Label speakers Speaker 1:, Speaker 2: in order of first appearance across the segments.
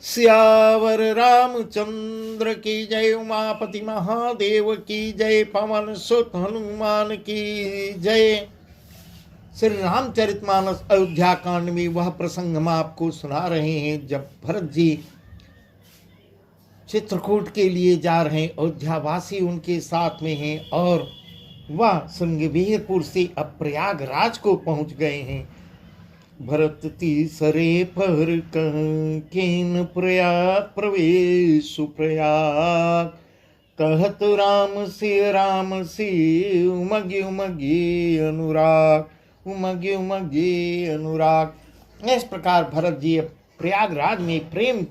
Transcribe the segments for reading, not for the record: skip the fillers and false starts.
Speaker 1: सियावर रामचंद्र की जय। उमापति महादेव की जय। पवन सुत हनुमान की जय। श्री रामचरितमानस अयोध्या कांड में वह प्रसंग हम आपको सुना रहे हैं जब भरत जी चित्रकूट के लिए जा रहे हैं। अयोध्यावासी उनके साथ में हैं और वह श्रृंगवीरपुर से अब प्रयागराज को पहुंच गए हैं। भरत तीसरे पहर केन प्रयाग प्रवेश प्रयाग। कहत राम से उमगे उमगे अनुराग। उमगे उमगे अनुराग। इस प्रकार भरत जी प्रयागराज में प्रेम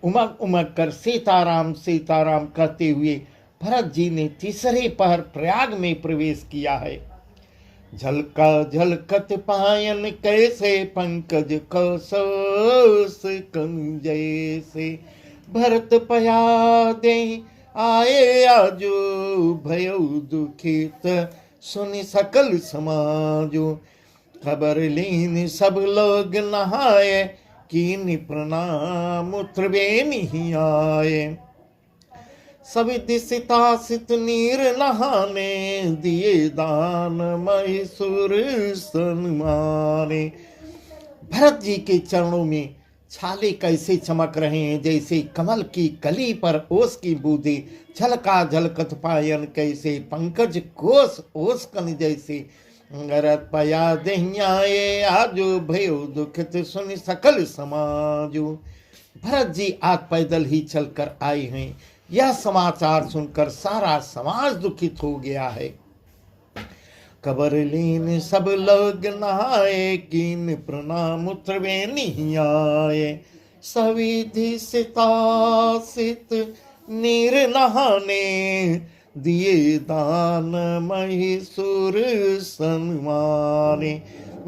Speaker 1: उमग उमग कर सीताराम सीताराम कहते हुए भरत जी ने तीसरे पहर प्रयाग में प्रवेश किया है। झलका झलकत पायन कैसे पंकज कौशस कन जैसे। भरत पया दे आए आजो भयो दुखित सुनि सकल समाजो। खबर लीन सब लोग नहाए कीन प्रणाम उत्तरवे नहीं आए। सभी दिशितासित नीर नहाने दिए दान महिषुर सन्माने। भरत जी के चरणों में छाले कैसे चमक रहे हैं जैसे कमल की कली पर ओस की बूंदे। झलका झलकत पायन कैसे पंकज कोस ओस कन जैसे। गरत पया दहियाए आजो भयो दुखित सुनि सकल समाजो। भरत जी आज पैदल ही चलकर आए हैं। यह समाचार सुनकर सारा समाज दुखित हो गया है। कबर लीन सब लोग नहाए कीन प्रणाम उत्तरवे नहीं आए। सविधि सितासित नीर नहाने दिए दान महिषुर सन्माने।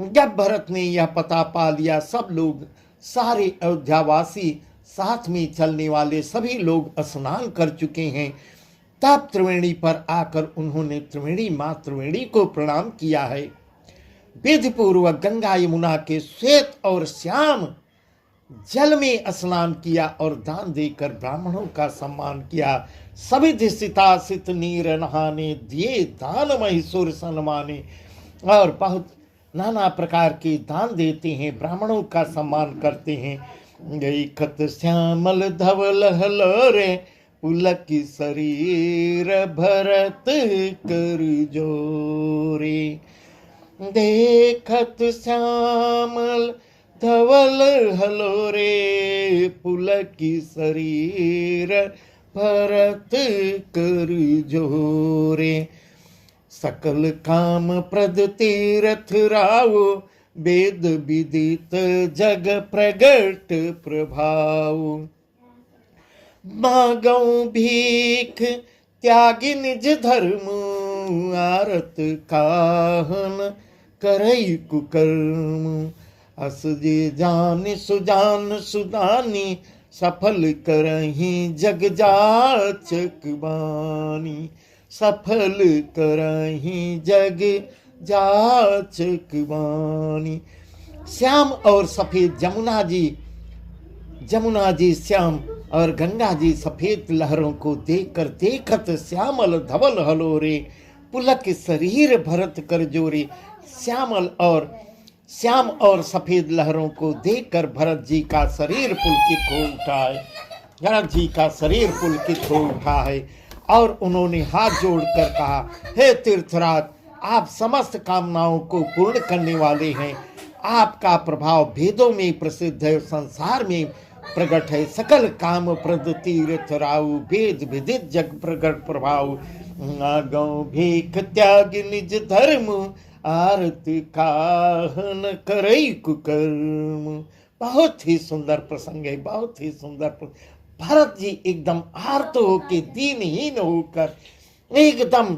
Speaker 1: जब भरत ने यह पता पा लिया सब लोग सारे अयोध्यावासी साथ में चलने वाले सभी लोग स्नान कर चुके हैं तब त्रिवेणी पर आकर उन्होंने त्रिवेणी माँ त्रिवेणी को प्रणाम किया है। विधि पूर्वक गंगा यमुना के श्वेत और श्याम जल में स्नान किया और दान देकर ब्राह्मणों का सम्मान किया। सभी दिशितासित नीर नहाने दिए दान महिषुर सन्माने। और बहुत नाना प्रकार के दान देते हैं ब्राह्मणों का सम्मान करते हैं। गई खत श्यामल धवल हलोरे पुलक शरीर भरत कर जोरे। देखत श्यामल धवल हलोरे पुलक शरीर भरत कर जोरे। सकल काम प्रद तीरथ रावो वेद विदित जग प्रगट प्रभाव। मांगऊ भीख त्यागी निज धर्म आरत काहन करई कुकर्म। अस जे जान सुजान सुदानी सफल करही जग जाचक बानी। सफल करही जग जाचक बानी। श्याम और सफेद जमुना जी श्याम और गंगा जी सफेद लहरों को देखकर देखत श्यामल धवल हलोरे पुलक शरीर भरत कर जोरे। श्याम और सफेद लहरों को देखकर भरत जी का शरीर पुलकित हो उठा है। भरत जी का शरीर पुलकित हो उठा है और उन्होंने हाथ जोड़कर कहा, हे तीर्थराज आप समस्त कामनाओं को पूर्ण करने वाले हैं। आपका प्रभाव भेदों में प्रसिद्ध है संसार में प्रकट है। सकल काम प्रद तीर्थ राव भेद विदित जग प्रकट प्रभाव। गौ भीख त्याग निज धर्म आरती काहन करई कुकर्म। बहुत ही सुंदर प्रसंग है, बहुत ही सुंदर। भरत जी एकदम आर्त होके दीनहीन होकर एकदम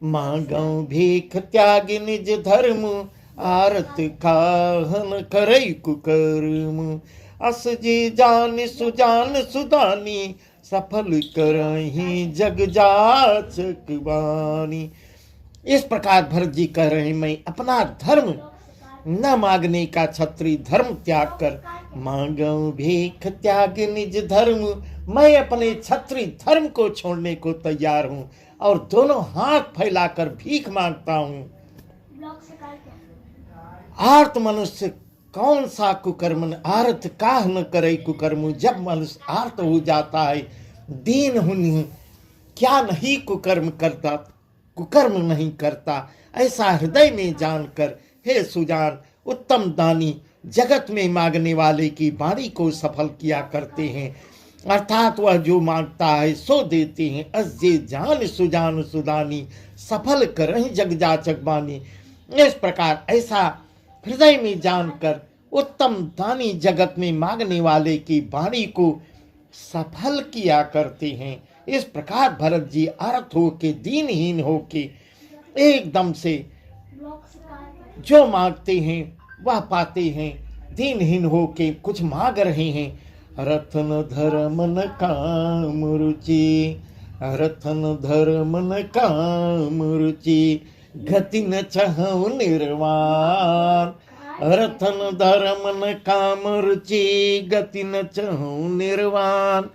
Speaker 1: मांगऊ भीख त्याग निज धर्म आरत काहन करई कुकर्म। अस जी जान सुजान सुदानी सफल करही जग जाचक बानी। इस प्रकार भरत जी कह रहे हैं मैं अपना धर्म न मांगने का छत्री धर्म त्याग कर मांगो भीख त्याग निज धर्म, मैं अपने क्षत्रिय धर्म को छोड़ने को तैयार हूँ और दोनों हाथ फैलाकर भीख मांगता हूँ। आर्त मनुष्य कौन सा कुकर्म, आर्त काह न करे कुकर्म। जब मनुष्य आर्त हो जाता है, दीन हुनी, क्या नहीं कुकर्म करता, कुकर्म नहीं करता, ऐसा हृदय में जानकर हे सुजान उत्तम दानी जगत में मांगने वाले की वाणी को सफल किया करते हैं, अर्थात वह जो मांगता है सो देते हैं। अज्जे जान सुजान सुदानी, सफल करहीं जग जाचक बानी। इस प्रकार ऐसा हृदय में जानकर उत्तम दानी जगत में मांगने वाले की वाणी को सफल किया करते हैं। इस प्रकार भरत जी अर्थ होके दीनहीन होके एकदम से जो मांगते हैं वह पाते हैं। दीनहीन होके कुछ मांग रहे हैं। रतन धर्म न काम रुचि, रतन धर्म न काम रुचि, गति न चाहूं निर्वाण। रतन धर्म न काम रुचि, गति न चाहूं निर्वाण।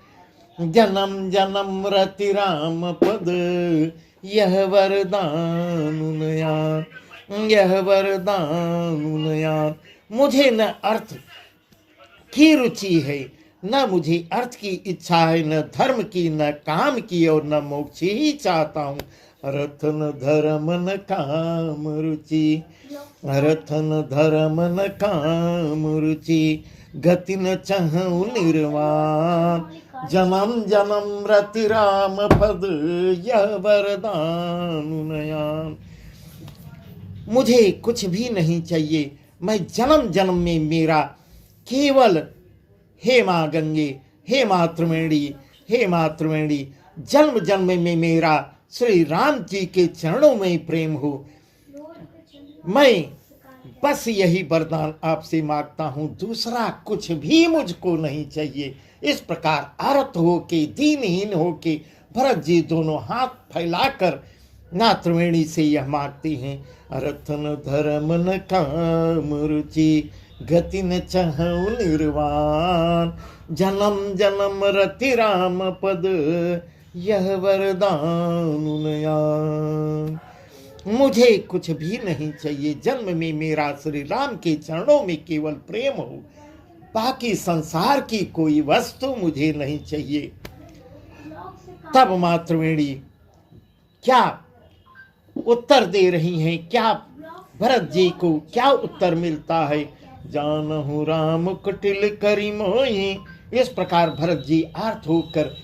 Speaker 1: जन्म जन्म रति राम पद, यह वरदान नयान, यह वरदान नयान। मुझे न अर्थ की रुचि है, न मुझे अर्थ की इच्छा है, न धर्म की, न काम की, और न मोक्ष ही चाहता हूँ। रतन धर्म न काम रुचि, रतन धर्म न काम रुचि, गति न चाहूं निर्वाण। जन्म जन्म रति राम पद, यह वरदान नयान। मुझे कुछ भी नहीं चाहिए, मैं जन्म जन्म में मेरा केवल हे माँ गंगे, हे माँ त्रिवेणी, हे माँ त्रिवेणी, जन्म जन्म में मेरा श्री राम जी के चरणों में प्रेम हो। मैं बस यही वरदान आपसे मांगता हूँ, दूसरा कुछ भी मुझको नहीं चाहिए। इस प्रकार आरत होके दीनहीन होके भरत जी दोनों हाथ फैलाकर ना त्रिवेणी से यह मांगते हैं। रतन धर्म न काम रुचि, गति न चाहूं निर्वाण। जन्म जन्म रति राम पद, यह वरदान नयान। मुझे कुछ भी नहीं चाहिए, जन्म में मेरा श्री राम के चरणों में केवल प्रेम हो, बाकी संसार की कोई वस्तु मुझे नहीं चाहिए। तब माँ त्रिवेणी क्या उत्तर दे रही हैं, क्या भरत जी को क्या उत्तर मिलता है। जानहु राम कुटिल करी मोही, इस प्रकार भरत जी आर्त होकर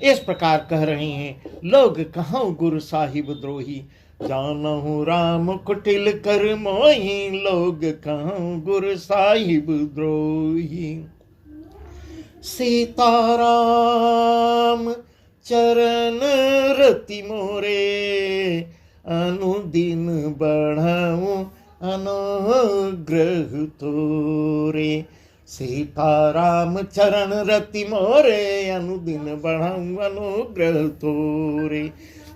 Speaker 1: इस प्रकार कह रहे हैं, लोग कहूँ गुरु साहिब द्रोही। जानहु राम कुटिल कर मोही, लोग कहूँ गुरु साहिब द्रोही। सीताराम चरण रति मोरे, अनुदिन बढ़ाऊं अनुग्रह तोरे। सीताराम चरण रति मोरे, अनुदिन बढ़ाऊं अनुग्रह तोरे।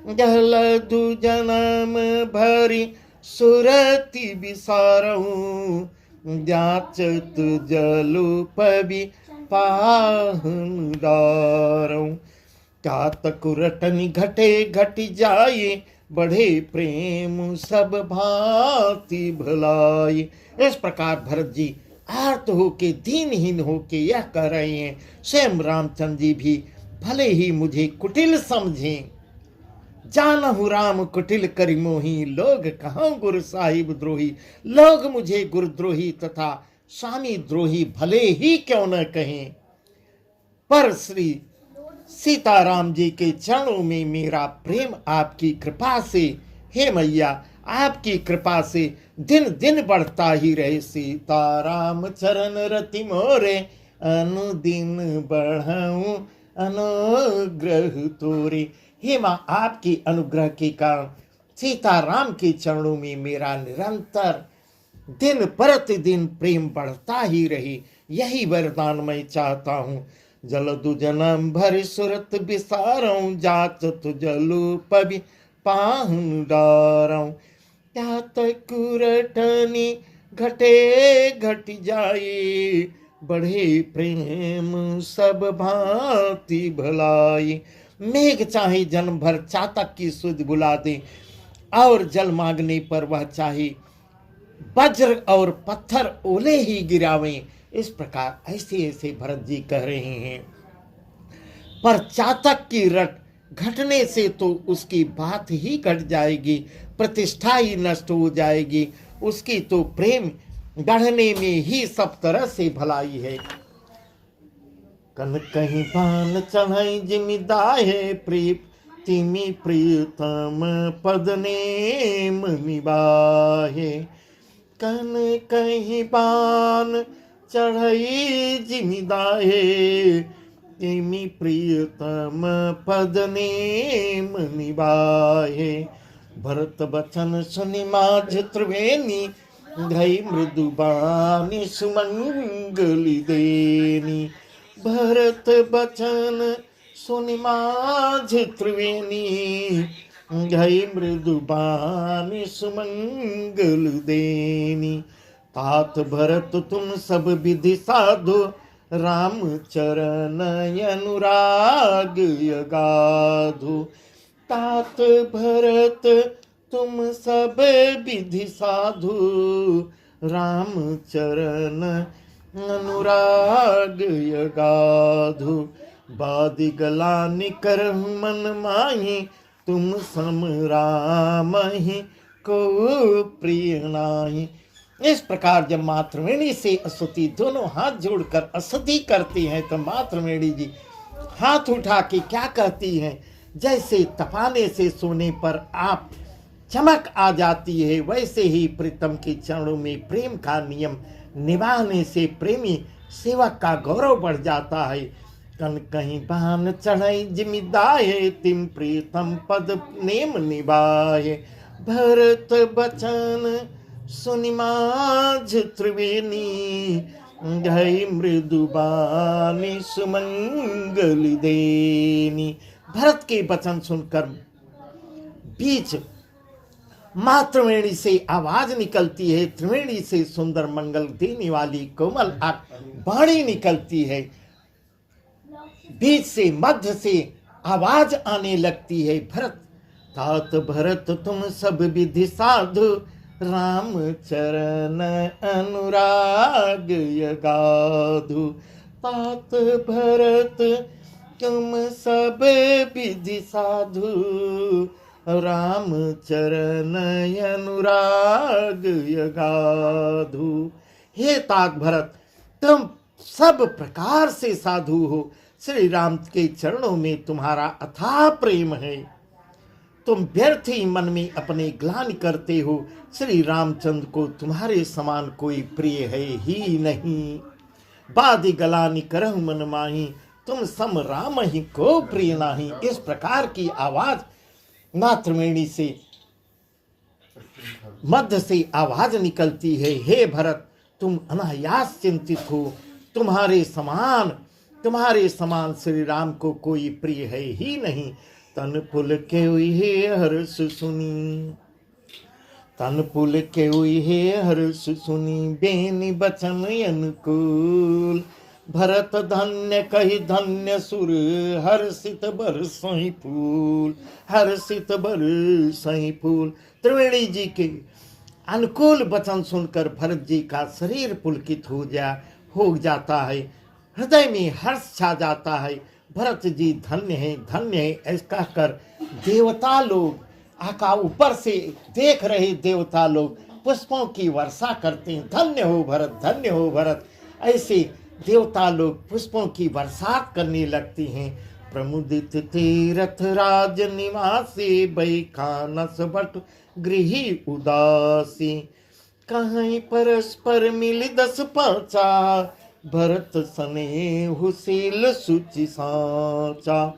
Speaker 1: जलदु जन्म भरी सुरति बिसारहूं, जाचत जलु पबि पाहन डारहूं। कातक रटनी घटे घट जाए, बढ़े प्रेम सब भांति भलाई। इस प्रकार भरत जी आर्त होके दीनहीन होके यह कह रहे हैं, स्वयं रामचंद्र जी भी भले ही मुझे कुटिल समझें। जानहु राम कुटिल करि मोही, लोग कहूँ गुरु साहिब द्रोही। लोग मुझे गुरुद्रोही तथा स्वामी द्रोही भले ही क्यों न कहें, पर श्री सीताराम जी के चरणों में मेरा प्रेम आपकी कृपा से, हे मैया आपकी कृपा से दिन दिन बढ़ता ही रहे। सीताराम चरण रति मोरे, अनुदिन बढ़ाऊं अनुग्रह तोरे। हे माँ आपकी अनुग्रह के कारण सीताराम के चरणों में मेरा निरंतर दिन प्रतिदिन प्रेम बढ़ता ही रहे, यही वरदान मैं चाहता हूँ। जलदु जन्म भर सुरत बिसारऊं, जाचत जलु पबि पाहुन डारऊं। क्या तक रटनी घटे घट जाए, बढ़े प्रेम सब भांति भलाई। मेघ चाहे जन्म भर चातक की सुध बुला दे, और जल मांगने पर वह चाहे वज्र और पत्थर ओले ही गिरावें। इस प्रकार ऐसे ऐसे भरत जी कह रहे हैं। पर चातक की रट घटने से तो उसकी बात ही घट जाएगी, प्रतिष्ठा ही नष्ट हो जाएगी। उसकी तो प्रेम गढ़ने में ही सब तरह से भलाई है। कन कहीं बान चढ़ाई जिमिदाहे प्रीत तिमी प्रीतम पद नेम निबाहे। कन कहीं बान चढ़ाई जिमिदाहे तिमी प्रियतम पद नेम निबाहे। भरत बचन सुनि माझ त्रिवेणी धई मृदुबानी सुमंगली देनी। भरत बचन सुनि माझ त्रिवेणी धई मृदुबानी सुमंगल देनी। तात भरत तुम सब विधि साधु राम चरण अनुराग यगाधु। तात भरत तुम सब विधि साधु राम चरण अनुराग यगाधु। बादि गलानि करहु मन माहि तुम सम राम ही को प्रिय नाहि। इस प्रकार जब मातृवेणी से अस्तुति दोनों हाथ जोड़कर स्तुति करती हैं तो मातृवेणी जी हाथ उठा के क्या कहती हैं, जैसे तपाने से सोने पर आप चमक आ जाती है, वैसे ही प्रीतम के चरणों में प्रेम का नियम निभाने से प्रेमी सेवक का गौरव बढ़ जाता है। कन कहीं बहन चढ़ाई जिमिदाहे तिम प्रीतम पद नेम निभाए। भरत बचन सुनि माझ त्रिवेणी धई मृदुबानी सुमंगल देनी। भरत के वचन सुनकर बीच मातृवेणी से आवाज निकलती है, त्रिवेणी से सुंदर मंगल देने वाली कोमल वाणी निकलती है, बीच से मध्य से आवाज आने लगती है। भरत तात भरत तुम सब विधि साधु राम चरण अनुराग यगाधु। तात भरत तुम सब विधि साधु राम चरण अनुराग यगाधु। हे तात भरत तुम सब प्रकार से साधु हो, श्री राम के चरणों में तुम्हारा अथाह प्रेम है। तुम व्यर्थ ही मन में अपने ग्लानि करते हो, श्री रामचंद्र को तुम्हारे समान कोई प्रिय है ही नहीं। बादि गलानि करहु मन माही तुम सम राम ही को प्रिय नाही। इस प्रकार की आवाज मातृवेणी से मध्य से आवाज निकलती है। हे भरत तुम अनायास चिंतित हो, तुम्हारे समान श्री राम को कोई प्रिय है ही नहीं। तन पुल के हे हर्ष सुनी, तन पुल के हे हर्ष सुनी बेनी बचन अनुकूल। भरत धन्य कही धन्य सुर हर्षित बरसई फूल, हर्षित बरसई फूल। त्रिवेणी जी के अनुकूल वचन सुनकर भरत जी का शरीर पुलकित हो जाता है, हृदय में हर्ष छा जाता है। भरत जी धन्य है ऐसा कहकर देवता लोग आका ऊपर से देख रहे देवता लोग पुष्पों की वर्षा करते हैं। धन्य हो भरत, धन्य हो भरत। ऐसे देवता लोग पुष्पों की वर्षा करने लगती हैं। प्रमुदित तीरथ राज निवासी बैखानस बट गृही उदासी। कहीं परस्पर मिली 10 पांचा भरत स्नेहु शील सुचि साचा।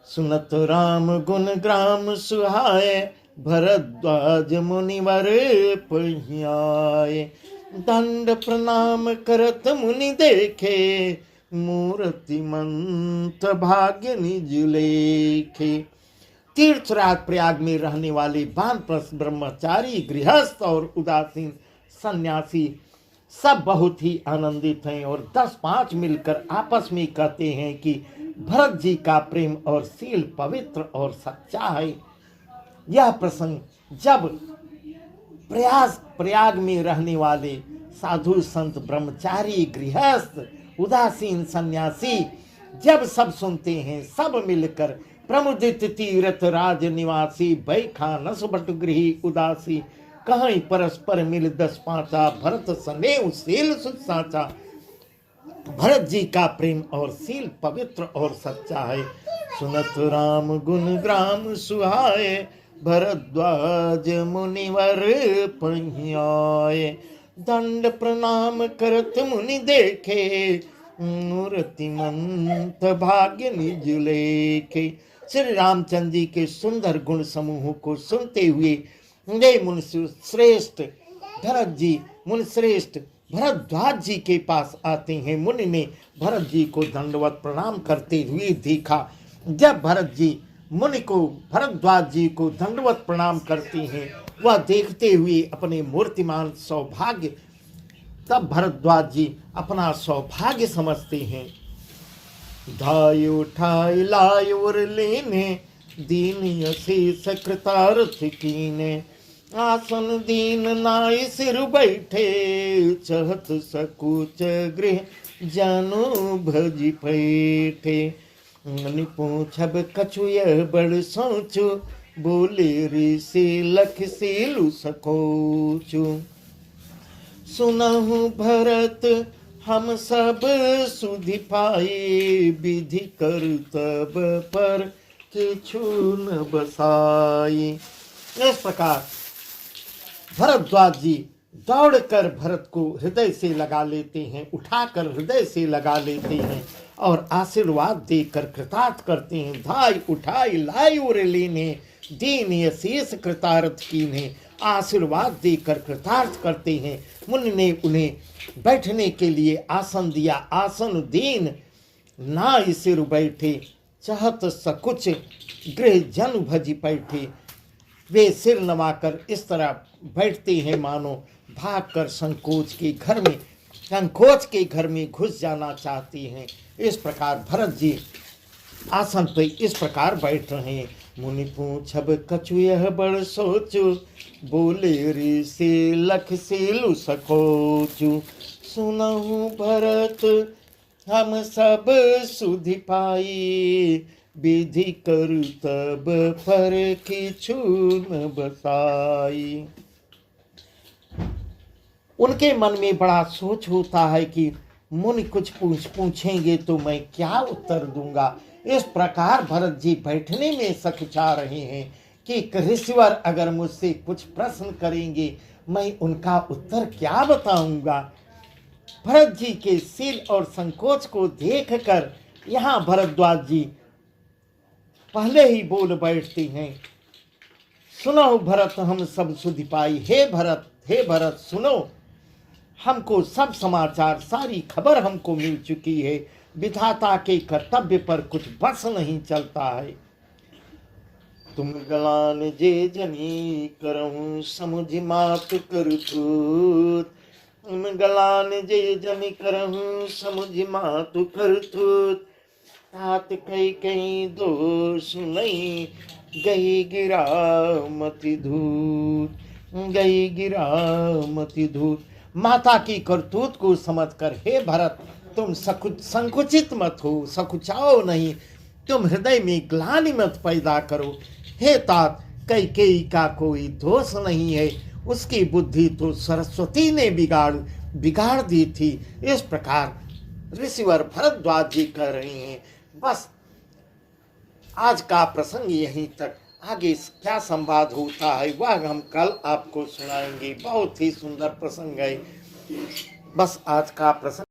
Speaker 1: सुनत राम गुण ग्राम सुहाए भरद्वाज मुनिवर पहियाए। दंड प्रणाम करत मुनि देखे मूर्तिमंत भाग्य निज लेखे। तीर्थराज प्रयाग में रहने वाले वानप्रस्थ ब्रह्मचारी गृहस्थ और उदासीन सन्यासी सब बहुत ही आनंदित हैं और 10-5 मिलकर आपस में कहते हैं कि भरत जी का प्रेम और शील पवित्र और सच्चा है। यह प्रसंग जब प्रयाग में रहने वाले साधु संत ब्रह्मचारी गृहस्थ उदासीन सन्यासी जब सब सुनते हैं, सब मिलकर प्रमुदित तीरथ राज निवासी बैखानस बटगृही उदासी कहीं परस्पर मिल 10 पांचा भरत स्नेह शील सुसाचा। भरत जी का प्रेम और शील पवित्र और सच्चा है। सुनत राम गुण ग्राम सुहाए भरद्वाज मुनिवर पहियाए। दंड प्रणाम करत मुनि देखे मूर्तिमंत भाग्य निज लेखे। श्री रामचंद्र जी के सुंदर गुण समूह को सुनते हुए वे मुनिश्रेष्ठ भरद्वाज जी के पास आते हैं। मुनि ने भरत जी को दंडवत प्रणाम करते हुए देखा। जब भरत जी मुनि को भरद्वाज जी को दंडवत प्रणाम करते हैं, वह देखते हुए अपने मूर्तिमान सौभाग्य, तब भरद्वाज जी अपना सौभाग्य समझते हैं। धाय उठाई लाय और लेने दीन अशेष कृतार्थ कीने। आसन दीन नाय सिर बैठे चहत सकुच गृह जानो भजी पैठे। मुनि पूछब कछु यह बड़ सोचो बोले ऋषि लख सीलु सकोचु। सुनहु भरत हम सब सुधि पाए विधि कर तब पर किछु न बसाई। इस प्रकार भरद्वाज जी दौड़कर भरत को हृदय से लगा लेते हैं, उठाकर हृदय से लगा लेते हैं और आशीर्वाद देकर कृतार्थ करते हैं। धाय उठाई लाई और लेने दीन अशेष कृतार्थ कीने। आशीर्वाद देकर कृतार्थ करते हैं। मुनि ने उन्हें बैठने के लिए आसन दिया। आसन दीन नाय सिर बैठे चहत सकुच गृह जन भजी बैठे। वे सिर नवाकर इस तरह बैठते हैं मानो भागकर संकोच के घर में घुस जाना चाहती हैं। इस प्रकार भरत जी आसन पे इस प्रकार बैठ रहे हैं। मुनि पूछब कछु यह बड़ सोचु बोले ऋषि लख सीलु सकोचु। सुनहु भरत हम सब सुधि पाई विधि करु तब पर किछु न बसाई। उनके मन में बड़ा सोच होता है कि मुनि कुछ पूछेंगे तो मैं क्या उत्तर दूंगा। इस प्रकार भरत जी बैठने में सकुचा रहे हैं कि ऋषिवर अगर मुझसे कुछ प्रश्न करेंगे मैं उनका उत्तर क्या बताऊंगा। भरत जी के शील और संकोच को देखकर यहाँ भरद्वाज जी पहले ही बोल बैठते हैं। सुनो भरत हम सब सुधि पाई। हे भरत सुनो, हमको सब समाचार सारी खबर हमको मिल चुकी है। विधाता के कर्तव्य पर कुछ बस नहीं चलता है। तुम गलान जे जनी करहूं समुझ मात करतूत। तुम गलान जे जनी करहूं समुझ मात करतूत। तात कई कई दोष नहीं गई गिरा मति धूत। माता की करतूत को समझकर हे भरत तुम संकुचित मत हो, सकुचाओ नहीं, तुम हृदय में ग्लानि मत पैदा करो। हे तात कैकेयी का कोई दोष नहीं है, उसकी बुद्धि तो सरस्वती ने बिगाड़ दी थी। इस प्रकार ऋषिवर भरद्वाज जी कह रहे हैं। बस आज का प्रसंग यहीं तक। आगे क्या संवाद होता है वह हम कल आपको सुनाएंगे। बहुत ही सुंदर प्रसंग है। बस आज का प्रसंग